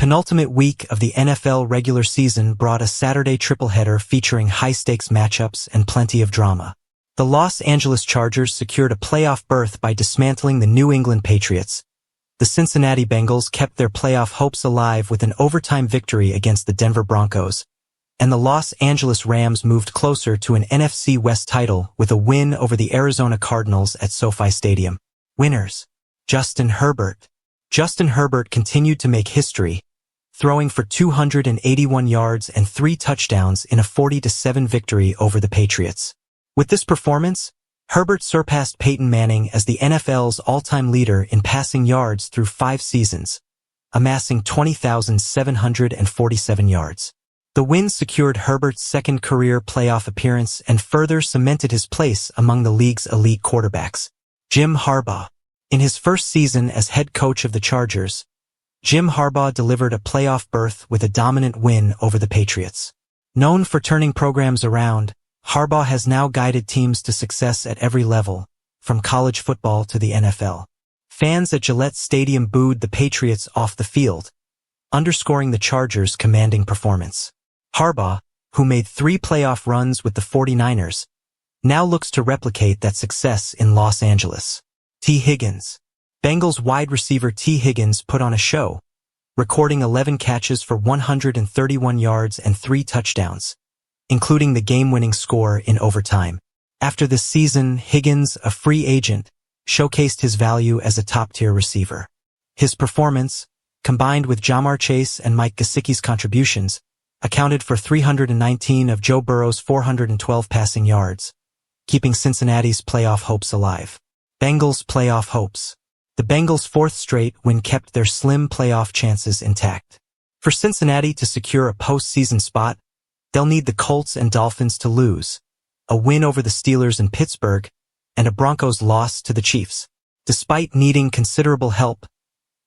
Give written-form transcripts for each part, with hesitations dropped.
penultimate week of the NFL regular season brought a Saturday tripleheader featuring high-stakes matchups and plenty of drama. The Los Angeles Chargers secured a playoff berth by dismantling the New England Patriots. The Cincinnati Bengals kept their playoff hopes alive with an overtime victory against the Denver Broncos, and the Los Angeles Rams moved closer to an NFC West title with a win over the Arizona Cardinals at SoFi Stadium. Winners: Justin Herbert. Justin Herbert continued to make history, throwing for 281 yards and 3 touchdowns in a 40-7 victory over the Patriots. With this performance, Herbert surpassed Peyton Manning as the NFL's all-time leader in passing yards through 5 seasons, amassing 20,747 yards. The win secured Herbert's second career playoff appearance and further cemented his place among the league's elite quarterbacks. Jim Harbaugh. In his first season as head coach of the Chargers, Jim Harbaugh delivered a playoff berth with a dominant win over the Patriots. Known for turning programs around, Harbaugh has now guided teams to success at every level, from college football to the NFL. Fans at Gillette Stadium booed the Patriots off the field, underscoring the Chargers' commanding performance. Harbaugh, who made 3 playoff runs with the 49ers, now looks to replicate that success in Los Angeles. Tee Higgins. Bengals wide receiver Tee Higgins put on a show, recording 11 catches for 131 yards and 3 touchdowns, including the game-winning score in overtime. After this season, Higgins, a free agent, showcased his value as a top-tier receiver. His performance, combined with Ja'Marr Chase and Mike Gesicki's contributions, accounted for 319 of Joe Burrow's 412 passing yards, keeping Cincinnati's playoff hopes alive. Bengals playoff hopes. The Bengals' 4th straight win kept their slim playoff chances intact. For Cincinnati to secure a postseason spot, they'll need the Colts and Dolphins to lose, a win over the Steelers and Pittsburgh, and a Broncos loss to the Chiefs. Despite needing considerable help,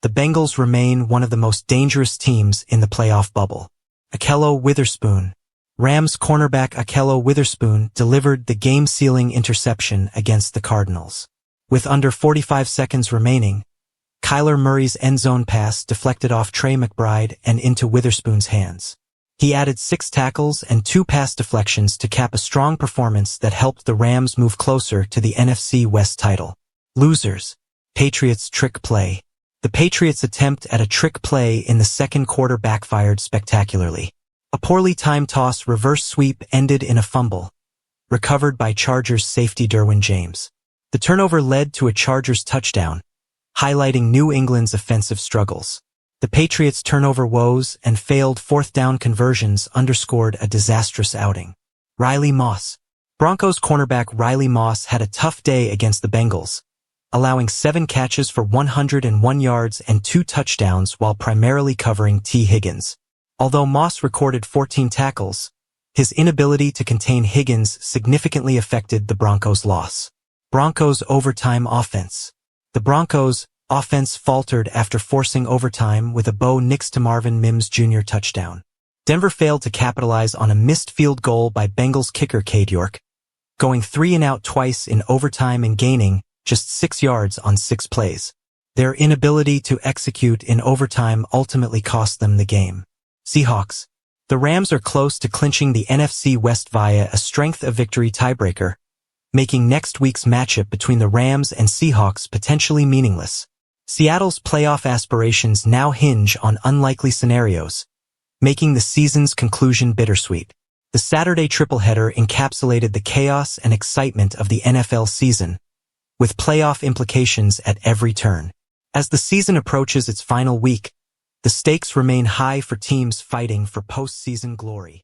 the Bengals remain one of the most dangerous teams in the playoff bubble. Ahkello Witherspoon. Rams cornerback Ahkello Witherspoon delivered the game-sealing interception against the Cardinals. With under 45 seconds remaining, Kyler Murray's end-zone pass deflected off Trey McBride and into Witherspoon's hands. He added 6 tackles and 2 pass deflections to cap a strong performance that helped the Rams move closer to the NFC West title. Losers. Patriots trick play. The Patriots' attempt at a trick play in the second quarter backfired spectacularly. A poorly timed toss reverse sweep ended in a fumble, recovered by Chargers safety Derwin James. The turnover led to a Chargers touchdown, highlighting New England's offensive struggles. The Patriots' turnover woes and failed 4th down conversions underscored a disastrous outing. Riley Moss. Broncos cornerback Riley Moss had a tough day against the Bengals, allowing 7 catches for 101 yards and 2 touchdowns while primarily covering Tee Higgins. Although Moss recorded 14 tackles, his inability to contain Higgins significantly affected the Broncos' loss. Broncos overtime offense. The Broncos' offense faltered after forcing overtime with a Bo Nix to Marvin Mims Jr. touchdown. Denver failed to capitalize on a missed field goal by Bengals kicker Cade York, going 3-and-out twice in overtime and gaining just 6 yards on 6 plays. Their inability to execute in overtime ultimately cost them the game. Seahawks. The Rams are close to clinching the NFC West via a strength-of-victory tiebreaker, making next week's matchup between the Rams and Seahawks potentially meaningless. Seattle's playoff aspirations now hinge on unlikely scenarios, making the season's conclusion bittersweet. The Saturday tripleheader encapsulated the chaos and excitement of the NFL season, with playoff implications at every turn. As the season approaches its final week, the stakes remain high for teams fighting for postseason glory.